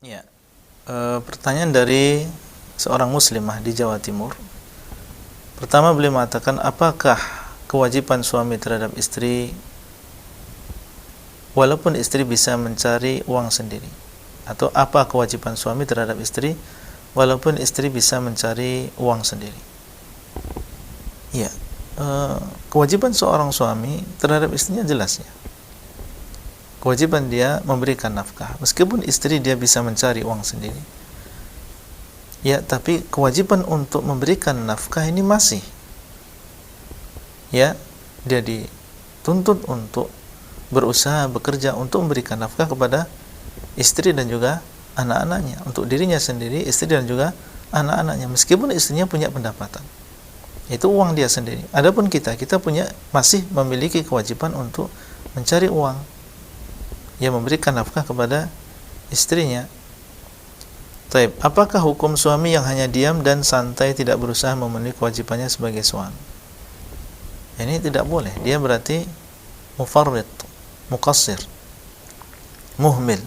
Ya, pertanyaan dari seorang muslimah di Jawa Timur. Pertama, beliau mengatakan, apakah kewajiban suami terhadap istri walaupun istri bisa mencari uang sendiri? Atau apa kewajiban suami terhadap istri walaupun istri bisa mencari uang sendiri? Ya, kewajiban seorang suami terhadap istrinya jelas ya. Kewajiban dia memberikan nafkah meskipun istri dia bisa mencari uang sendiri. Ya, tapi kewajiban untuk memberikan nafkah ini masih. Ya, dia dituntut untuk berusaha bekerja untuk memberikan nafkah kepada istri dan juga anak-anaknya, untuk dirinya sendiri, istri dan juga anak-anaknya, meskipun istrinya punya pendapatan. Itu uang dia sendiri. Adapun kita masih memiliki kewajiban untuk mencari uang, ya, memberikan nafkah kepada istrinya. Taib, apakah hukum suami yang hanya diam dan santai tidak berusaha memenuhi kewajibannya sebagai suami? Ini tidak boleh. Dia berarti mufarrid, muqassir, muhmil.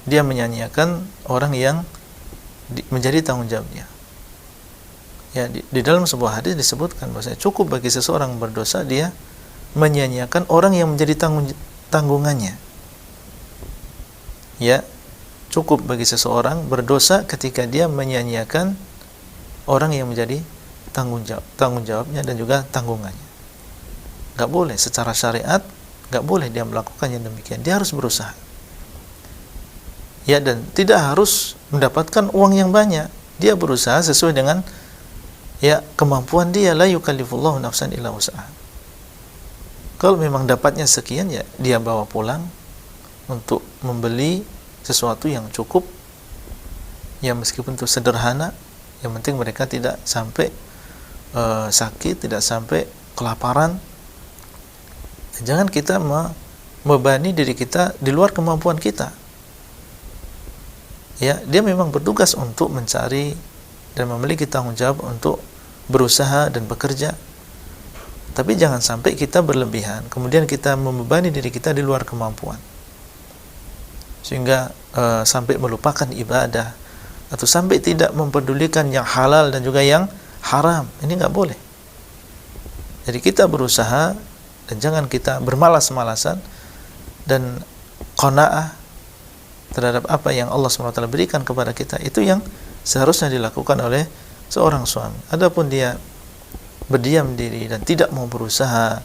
Dia menyanyiakan orang yang menjadi tanggung jawab dia. Ya, di dalam sebuah hadis disebutkan bahwasanya cukup bagi seseorang berdosa dia menyanyiakan orang yang menjadi tanggungannya. Ya, cukup bagi seseorang berdosa ketika dia menyanyiakan orang yang menjadi tanggung jawabnya dan juga tanggungannya. Gak boleh secara syariat, gak boleh dia melakukannya demikian. Dia harus berusaha. Ya, dan tidak harus mendapatkan uang yang banyak. Dia berusaha sesuai dengan kemampuan dia. La yukallifullahu nafsan illa wus'aha. Kalau memang dapatnya sekian, ya dia bawa pulang untuk membeli sesuatu yang cukup, ya meskipun itu sederhana, yang penting mereka tidak sampai sakit, tidak sampai kelaparan. Jangan kita membebani diri kita di luar kemampuan kita. Ya, dia memang bertugas untuk mencari dan memiliki tanggung jawab untuk berusaha dan bekerja. Tapi jangan sampai kita berlebihan, kemudian kita membebani diri kita di luar kemampuan, sehingga sampai melupakan ibadah, atau sampai tidak mempedulikan yang halal dan juga yang haram. Ini nggak boleh. Jadi kita berusaha, dan jangan kita bermalas-malasan dan qanaah terhadap apa yang Allah SWT berikan kepada kita. Itu yang seharusnya dilakukan oleh seorang suami. Adapun dia berdiam diri dan tidak mau berusaha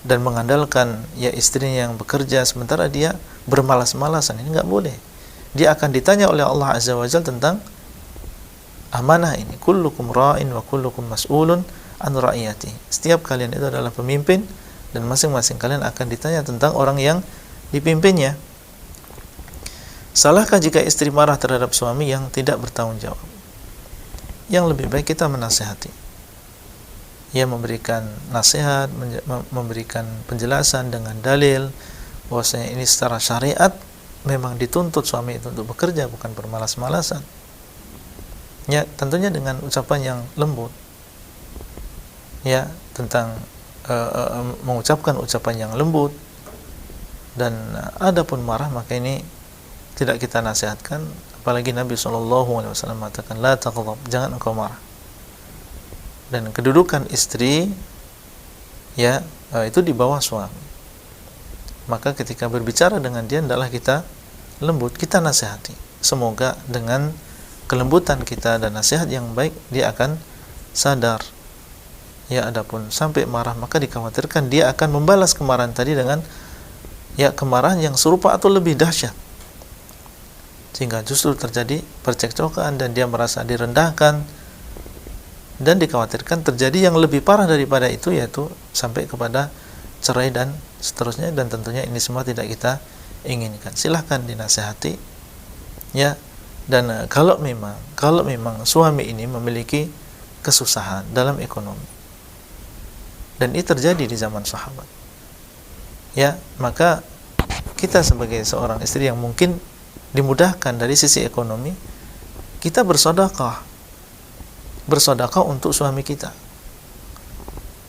dan mengandalkan istrinya yang bekerja sementara dia bermalas-malasan, ini nggak boleh. Dia akan ditanya oleh Allah Azza wa Jalla tentang amanah ini. Kullukum ra'in wa kullukum mas'ulun an ra'iyati. Setiap kalian itu adalah pemimpin dan masing-masing kalian akan ditanya tentang orang yang dipimpinnya. Salahkah jika istri marah terhadap suami yang tidak bertanggung jawab? Yang lebih baik kita menasihati. Ya, memberikan nasihat, memberikan penjelasan dengan dalil bahwasanya ini secara syariat memang dituntut suami itu untuk bekerja, bukan bermalas-malasan. Ya, tentunya dengan ucapan yang lembut. Ya, tentang mengucapkan ucapan yang lembut. Dan adapun marah, maka ini tidak kita nasihatkan. Apalagi Nabi SAW mengatakan, la taghdab, jangan engkau marah. Dan kedudukan istri itu di bawah suami. Maka ketika berbicara dengan dia, hendaklah kita lembut, kita nasihati. Semoga dengan kelembutan kita dan nasihat yang baik, dia akan sadar. Ya, adapun sampai marah, maka dikhawatirkan dia akan membalas kemarahan tadi dengan kemarahan yang serupa atau lebih dahsyat, sehingga justru terjadi percekcokan dan dia merasa direndahkan, dan dikhawatirkan terjadi yang lebih parah daripada itu, yaitu sampai kepada cerai dan seterusnya. Dan tentunya ini semua tidak kita inginkan. Silahkan dinasihati, ya. Dan kalau memang suami ini memiliki kesusahan dalam ekonomi, dan ini terjadi di zaman sahabat, ya, maka kita sebagai seorang istri yang mungkin dimudahkan dari sisi ekonomi, kita bersedekah untuk suami kita.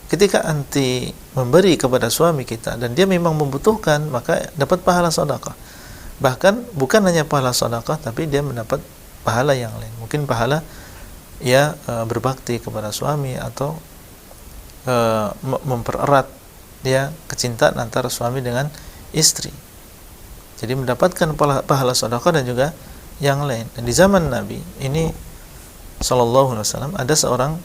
Ketika anti memberi kepada suami kita dan dia memang membutuhkan, maka dapat pahala sedekah. Bahkan bukan hanya pahala sedekah, tapi dia mendapat pahala yang lain. Mungkin pahala berbakti kepada suami, atau mempererat kecintaan antara suami dengan istri. Jadi mendapatkan pahala sedekah dan juga yang lain. Dan di zaman Nabi ini sallallahu alaihi wasallam, ada seorang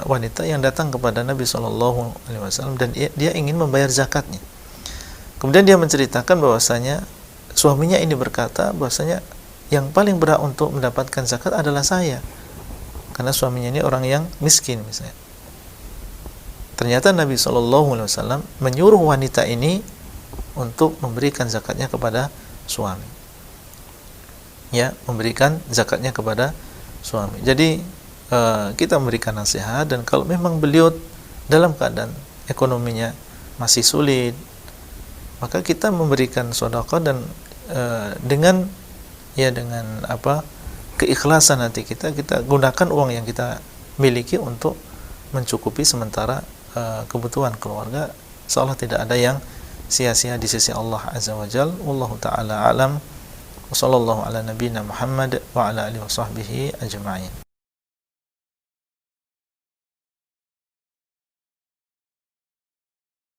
wanita yang datang kepada Nabi sallallahu alaihi wasallam dan dia ingin membayar zakatnya. Kemudian dia menceritakan bahwasanya suaminya ini berkata bahwasanya yang paling berhak untuk mendapatkan zakat adalah saya, karena suaminya ini orang yang miskin misalnya. Ternyata Nabi SAW menyuruh wanita ini untuk memberikan zakatnya kepada suami. Ya, memberikan zakatnya kepada suami. Jadi kita memberikan nasihat, dan kalau memang beliau dalam keadaan ekonominya masih sulit, maka kita memberikan sedekah, dan dengan keikhlasan hati kita gunakan uang yang kita miliki untuk mencukupi sementara kebutuhan keluarga, seolah tidak ada yang sia-sia di sisi Allah Azza wa Jalla. Wallahu taala alam. Wassallallahu ala nabiyyina Muhammad wa ala alihi washabbihi ajma'in.